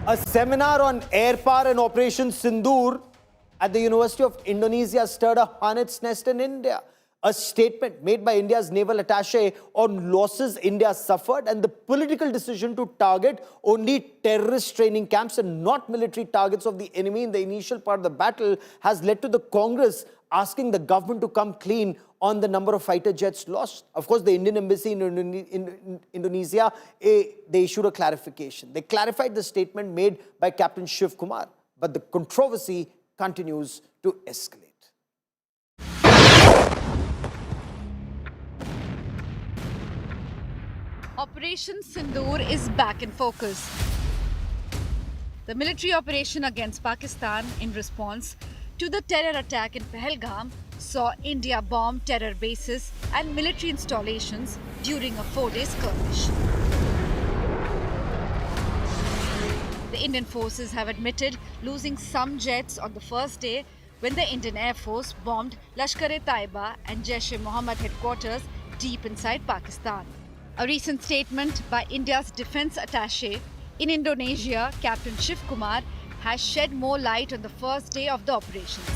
A seminar on air power and Operation Sindoor at the University of Indonesia stirred a hornet's nest in India. A statement made by India's naval attaché on losses India suffered and the political decision to target only terrorist training camps and not military targets of the enemy in the initial part of the battle has led to the Congress asking the government to come clean on the number of fighter jets lost. Of course, the Indian embassy in Indonesia, they issued a clarification. They clarified the statement made by Captain Shiv Kumar, but the controversy continues to escalate. Operation Sindoor is back in focus. The military operation against Pakistan in response to the terror attack in Pahalgam saw India bomb terror bases and military installations during a 4-day skirmish. The Indian forces have admitted losing some jets on the first day when the Indian Air Force bombed Lashkar-e-Taiba and jaish-e-mohammed headquarters deep inside Pakistan. A recent statement by India's defense attaché in Indonesia, Captain Shiv Kumar, has shed more light on the first day of the operations.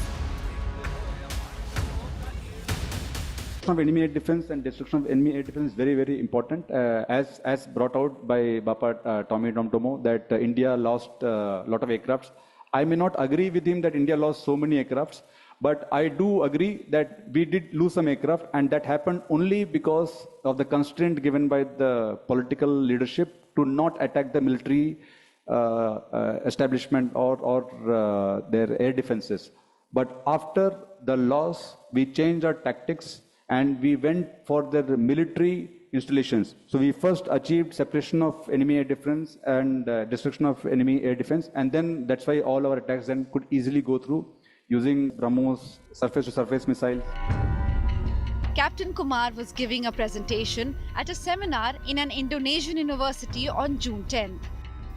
Of enemy air defense and destruction of enemy air defense is very, very important. As brought out by Bapa Tommy Domtomo, that India lost a lot of aircrafts. I may not agree with him that India lost so many aircrafts, but I do agree that we did lose some aircraft, and that happened only because of the constraint given by the political leadership to not attack the military establishment or their air defenses. But after the loss, we changed our tactics and we went for the military installations. So we first achieved separation of enemy air defense and destruction of enemy air defense, and then that's why all our attacks then could easily go through using BrahMos surface-to-surface missiles. Captain Kumar was giving a presentation at a seminar in an Indonesian university on June 10th.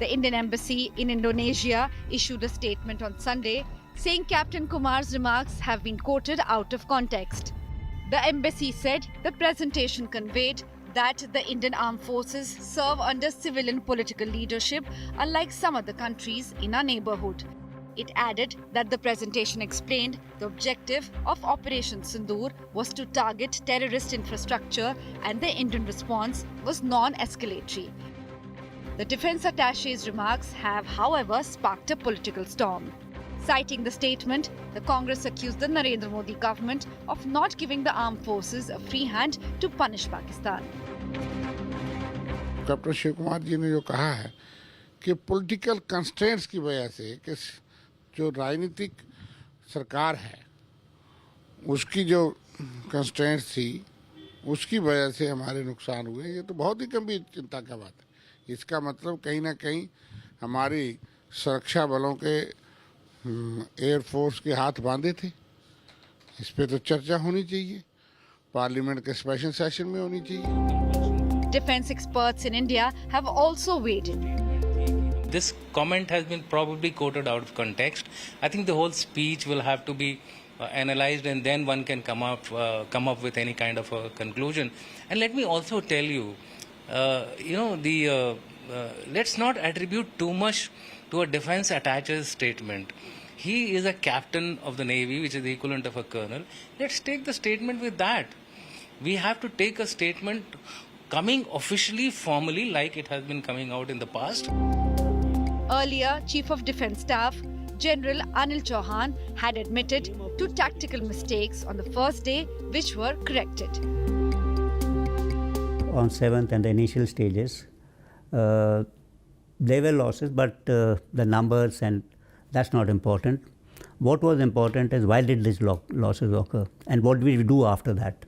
The Indian embassy in Indonesia issued a statement on Sunday saying Captain Kumar's remarks have been quoted out of context. The embassy said the presentation conveyed that the Indian armed forces serve under civilian political leadership, unlike some other countries in our neighborhood. It added that the presentation explained the objective of Operation Sindoor was to target terrorist infrastructure and the Indian response was non-escalatory. The defense attaché's remarks have, however, sparked a political storm. Citing the statement, the Congress accused the Narendra Modi government of not giving the armed forces a free hand to punish Pakistan. Captain Shiv Kumar ji ने जो कहा है कि political constraints की वजह से कि जो राजनीतिक सरकार है उसकी जो कंस्ट्रेंट्स थी उसकी वजह से हमारे नुकसान हुए, ये तो बहुत ही गंभीर चिंता का बात है। इसका मतलब कहीं ना कहीं हमारी सुरक्षा बलों के एयरफोर्स के हाथ बांधे थे। इस पे तो चर्चा होनी चाहिए, पार्लियामेंट के स्पेशल सेशन में होनी चाहिए। Defense experts in India have also weighed in. This comment has been probably quoted out of context. I think the whole speech will have to be analyzed, and then one can come up with any kind of a conclusion. And let me also tell you, let's not attribute too much to a defense attaché's statement. He is a captain of the Navy, which is the equivalent of a colonel. Let's take the statement with that. We have to take a statement coming officially, formally, like it has been coming out in the past. Earlier, Chief of Defence Staff General Anil Chauhan had admitted to tactical mistakes on the first day, which were corrected. On 7th and the initial stages, there were losses, but the numbers, and that's not important. What was important is why did these losses occur and what did we do after that.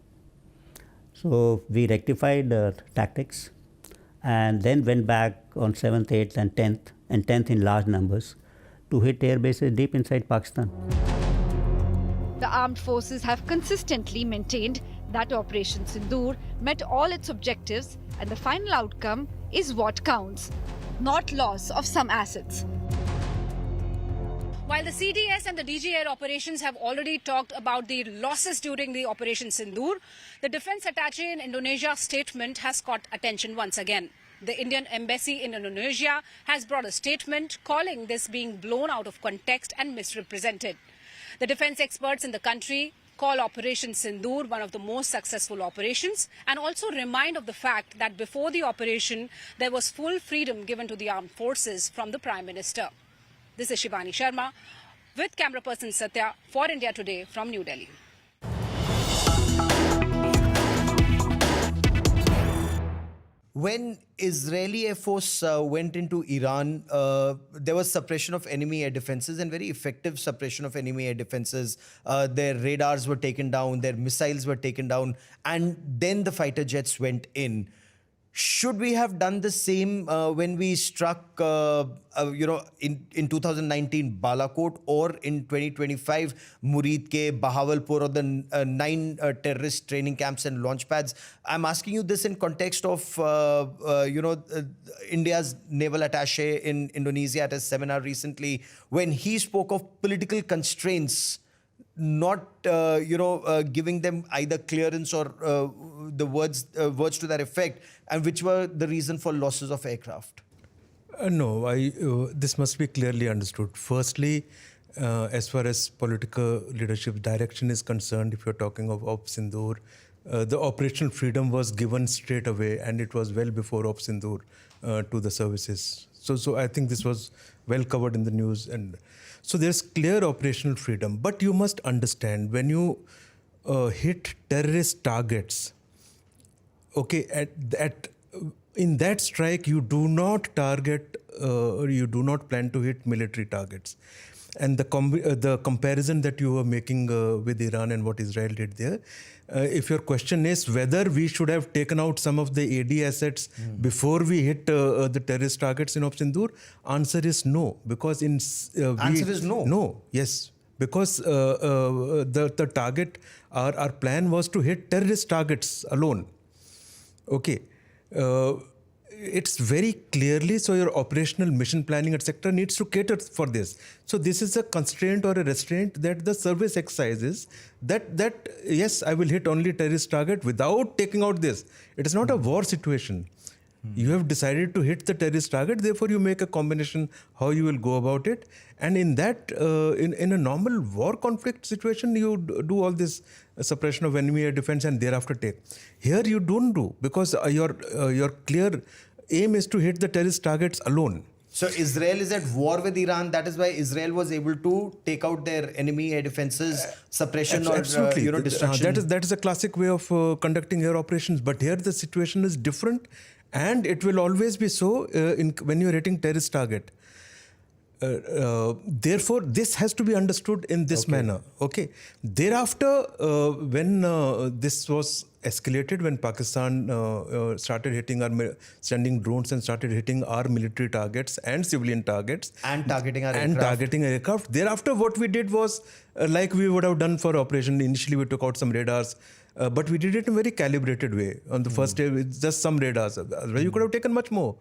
So we rectified the tactics and then went back on 7th, 8th and 10th in large numbers to hit air bases deep inside Pakistan. The armed forces have consistently maintained that Operation Sindoor met all its objectives and the final outcome is what counts, not loss of some assets. While the CDS and the DG Air operations have already talked about the losses during the Operation Sindoor, the defense attaché in Indonesia statement has caught attention once again. The Indian embassy in Indonesia has brought a statement calling this being blown out of context and misrepresented. The defense experts in the country call Operation Sindoor one of the most successful operations and also remind of the fact that before the operation, there was full freedom given to the armed forces from the Prime Minister. This is Shivani Sharma with camera person Satya for India Today from New Delhi. When Israeli Air Force went into Iran, there was suppression of enemy air defenses and very effective suppression of enemy air defenses. Their radars were taken down, their missiles were taken down, and then the fighter jets went in. Should we have done the same when we struck, in 2019 Balakot, or in 2025 Murid Ke, Bahawalpur, or the 9 terrorist training camps and launch pads? I'm asking you this in context of, India's naval attaché in Indonesia at a seminar recently, when he spoke of political constraints not giving them either clearance or the words to that effect, and which were the reason for losses of aircraft. No, this must be clearly understood. Firstly, as far as political leadership direction is concerned, if you're talking of Sindoor, the operational freedom was given straight away, and it was well before Sindoor to the services. So I think this was well covered in the news, and so there's clear operational freedom. But you must understand, when you hit terrorist targets, okay, in that strike you do not target or you do not plan to hit military targets. And the comparison that you were making with Iran and what Israel did there, if your question is whether we should have taken out some of the AD assets before we hit the terrorist targets in Sindoor, answer is no. Because answer is no? No, yes. Because the target, our plan was to hit terrorist targets alone. Okay. It's very clearly, so your operational mission planning, etc., needs to cater for this. So this is a constraint or a restraint that the service exercises, that yes, I will hit only terrorist target without taking out this. It is not a war situation. You have decided to hit the terrorist target, therefore you make a combination how you will go about it. And in that, in a normal war conflict situation, you do all this suppression of enemy air defense and thereafter take. Here you don't do, because your clear aim is to hit the terrorist targets alone. So Israel is at war with Iran. That is why Israel was able to take out their enemy air defenses, suppression or destruction. That is a classic way of conducting air operations. But here the situation is different, and it will always be so when you are hitting terrorist target. Therefore, this has to be understood in this manner. Okay. Thereafter, when this was escalated, when Pakistan started hitting sending drones and started hitting our military targets and civilian targets and targeting our aircraft. Thereafter, what we did was like we would have done for operation. Initially, we took out some radars. But we did it in a very calibrated way. On the first day, with just some radars. You could have taken much more.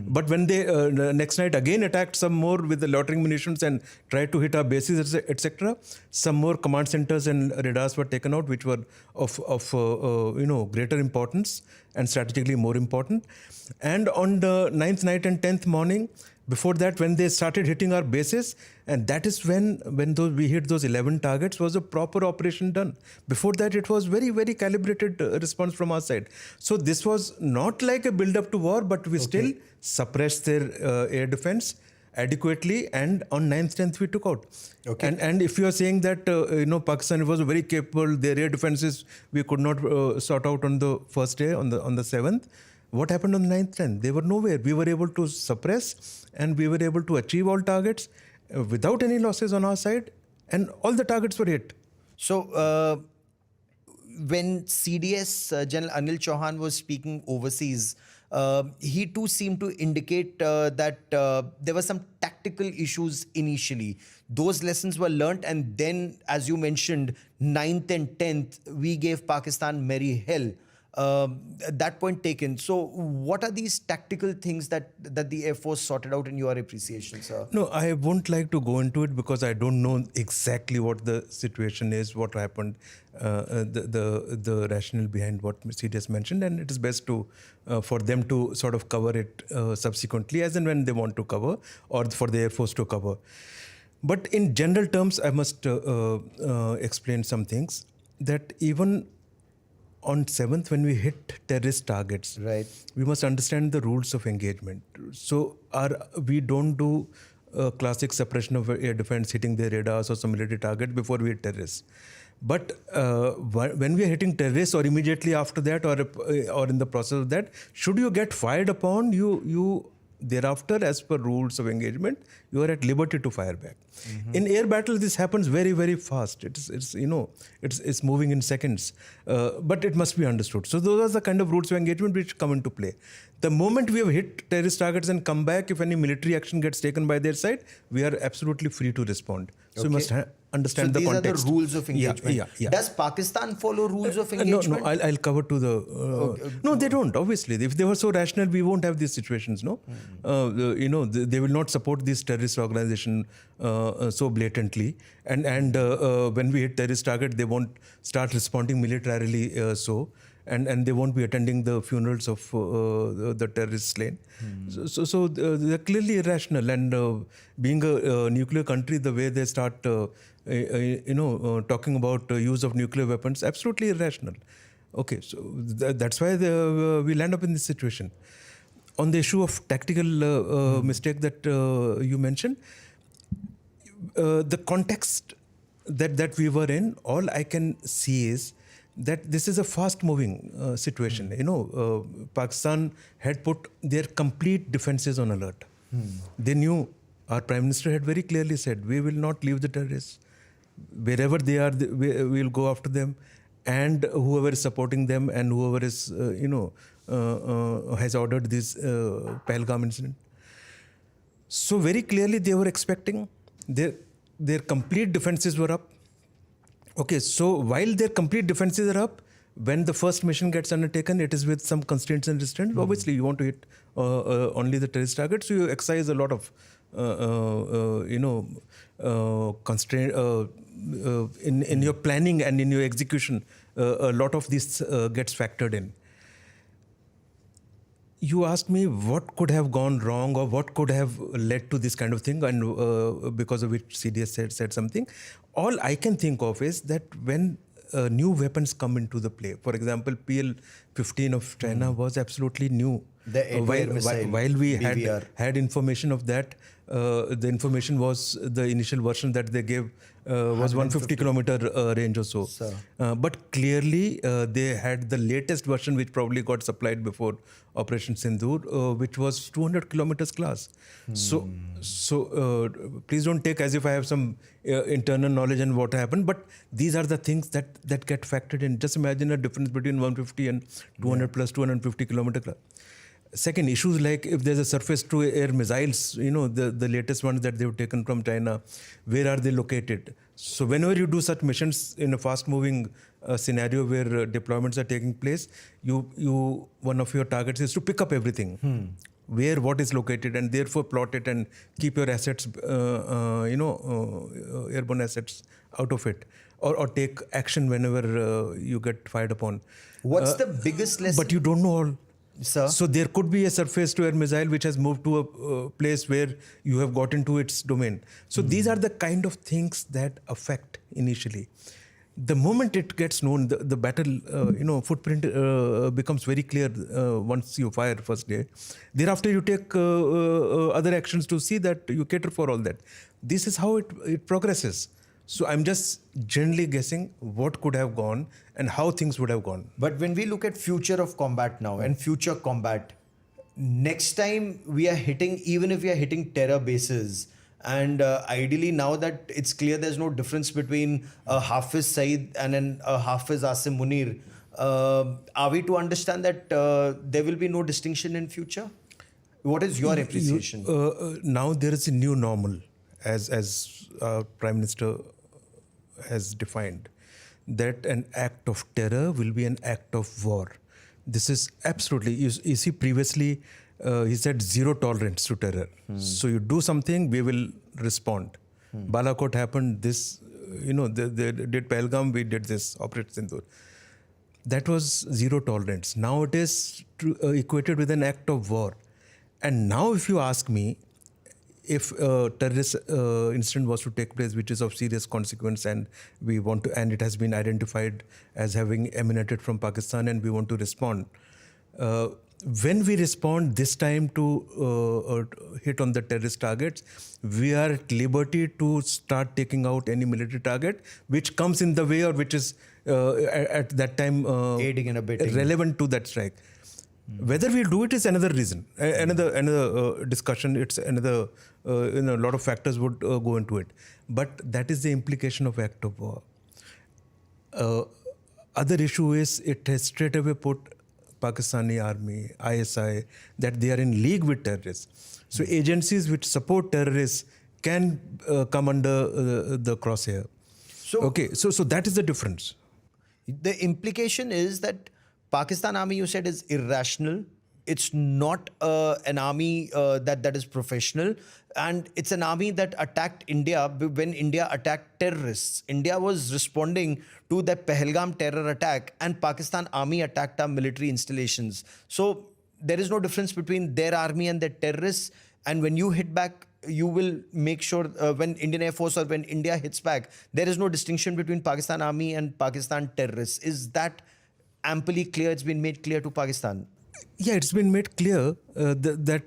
But when they next night again attacked some more with the loitering munitions and tried to hit our bases, etc., some more command centers and radars were taken out, which were of greater importance and strategically more important. And on the 9th night and 10th morning, before that, when they started hitting our bases, and that is when we hit those 11 targets, was a proper operation done. Before that, it was very, very calibrated response from our side. So this was not like a build-up to war, but we still suppressed their air defense adequately, and on 9th, 10th we took out. Okay. And if you are saying that Pakistan was very capable, their air defenses we could not sort out on the first day, on the 7th. What happened on the 9th, 10th? They were nowhere. We were able to suppress, and we were able to achieve all targets without any losses on our side, and all the targets were hit. So when CDS General Anil Chauhan was speaking overseas, he too seemed to indicate that there were some tactical issues initially. Those lessons were learnt, and then, as you mentioned, 9th and 10th, we gave Pakistan merry hell. That point taken. So what are these tactical things that the Air Force sorted out in your appreciation, sir? No, I won't like to go into it because I don't know exactly what the situation is, what happened, the rationale behind what Ms. just mentioned, and it is best to for them to sort of cover it subsequently as and when they want to cover, or for the Air Force to cover. But in general terms, I must explain some things that even on 7th, when we hit terrorist targets, Right, we must understand the rules of engagement. So we don't do classic suppression of air defense, hitting their radars or some military target before we hit terrorists. But when we are hitting terrorists or immediately after that or in the process of that, should you get fired upon, you thereafter, as per rules of engagement, you are at liberty to fire back. In air battle, this happens very, very fast. It's moving in seconds, but it must be understood. So those are the kind of rules of engagement which come into play. The moment we have hit terrorist targets and come back, if any military action gets taken by their side, we are absolutely free to respond. So we must understand the context. So these are the rules of engagement. Yeah. Does Pakistan follow rules of engagement? No, I'll cover to the... No, they don't, obviously. If they were so rational, we won't have these situations, no? They will not support this terrorist organization so blatantly. And when we hit terrorist target, they won't start responding militarily so. And they won't be attending the funerals of the terrorists slain. So they're clearly irrational. And being a nuclear country, the way they start, talking about use of nuclear weapons, absolutely irrational. Okay, so that's why we land up in this situation. On the issue of tactical mistake that you mentioned, the context that we were in, all I can see is that this is a fast-moving situation. Pakistan had put their complete defenses on alert. They knew, our Prime Minister had very clearly said, we will not leave the terrorists. Wherever they are, we will go after them. And whoever is supporting them and whoever is, has ordered this Pahalgam incident. So very clearly they were expecting, their complete defenses were up. Okay, so while their complete defenses are up, when the first mission gets undertaken, it is with some constraints and restraints. Obviously, you want to hit only the terrorist targets, so you exercise a lot of, constraint in your planning and in your execution. A lot of this gets factored in. You asked me what could have gone wrong or what could have led to this kind of thing, and because of which CDS said something. All I can think of is that when new weapons come into the play, for example, PL-15 of China was absolutely new. The while we had information of that, the information was the initial version that they gave was 150 kilometer range or so. But clearly they had the latest version which probably got supplied before Operation Sindoor, which was 200 kilometers class. So please don't take as if I have some internal knowledge and what happened, but these are the things that get factored in. Just imagine a difference between 150 and 200 plus 250 kilometer class. Second, issues like if there's a surface-to-air missiles, the latest ones that they've taken from China, where are they located? So whenever you do such missions in a fast-moving scenario where deployments are taking place, one of your targets is to pick up everything, where what is located, and therefore plot it and keep your assets, airborne assets out of it, or take action whenever you get fired upon. What's the biggest lesson? But you don't know all. Sir? So there could be a surface-to-air missile which has moved to a place where you have got into its domain. So these are the kind of things that affect initially. The moment it gets known, the battle, footprint becomes very clear once you fire first day. Thereafter, you take other actions to see that you cater for all that. This is how it progresses. So I'm just generally guessing what could have gone and how things would have gone. But when we look at future of combat now and future combat, next time we are hitting, even if we are hitting terror bases, and ideally now that it's clear there's no difference between a Hafiz Saeed and a Hafiz Asim Munir, are we to understand that there will be no distinction in future? What is your appreciation? Now there is a new normal, as our Prime Minister has defined, that an act of terror will be an act of war. This is absolutely, you see previously he said zero tolerance to terror. So you do something, we will respond. Balakot happened, this, they did Pahalgam, we did this, Operation Sindoor. That was zero tolerance. Now it is equated with an act of war. And now if you ask me, if a terrorist incident was to take place, which is of serious consequence, and we want to, and it has been identified as having emanated from Pakistan, and we want to respond. When we respond this time to hit on the terrorist targets, we are at liberty to start taking out any military target which comes in the way or which is at that time Aiding and abetting. relevant to that strike. Whether we do it is another reason, another discussion. It's another, a lot of factors would go into it. But that is the implication of act of war. Other issue is it has straight away put Pakistani army, ISI, that they are in league with terrorists. So agencies which support terrorists can come under the crosshair. So that is the difference. The implication is that Pakistan army, you said, is irrational. It's not an army that is professional. And it's an army that attacked India when India attacked terrorists. India was responding to that Pahalgam terror attack, and Pakistan army attacked our military installations. So there is no difference between their army and their terrorists. And when you hit back, you will make sure when Indian Air Force or when India hits back, there is no distinction between Pakistan army and Pakistan terrorists. Is that amply clear? It's been made clear to Pakistan? Yeah, it's been made clear that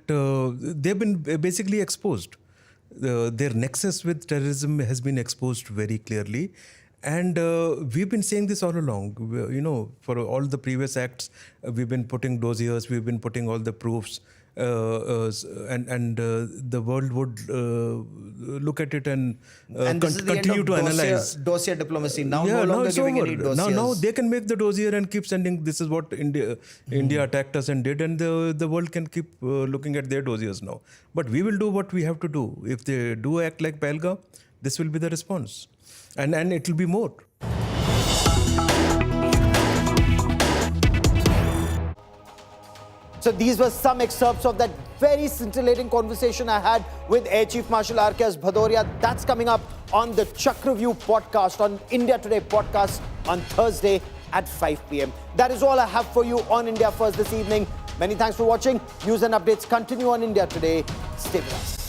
they've been basically exposed. Their nexus with terrorism has been exposed very clearly. And we've been saying this all along. For all the previous acts, we've been putting dossiers, we've been putting all the proofs. And the world would look at it and continue to analyze. Dossier diplomacy. Now no longer giving any dossiers. Now they can make the dossier and keep sending, this is what India attacked us and did, and the world can keep looking at their dossiers now. But we will do what we have to do. If they do act like Pahalgam, this will be the response. And it will be more. So these were some excerpts of that very scintillating conversation I had with Air Chief Marshal R.K.S. Bhadoria. That's coming up on the Chakravyuh podcast, on India Today podcast on Thursday at 5 p.m. That is all I have for you on India First this evening. Many thanks for watching. News and updates continue on India Today. Stay with us.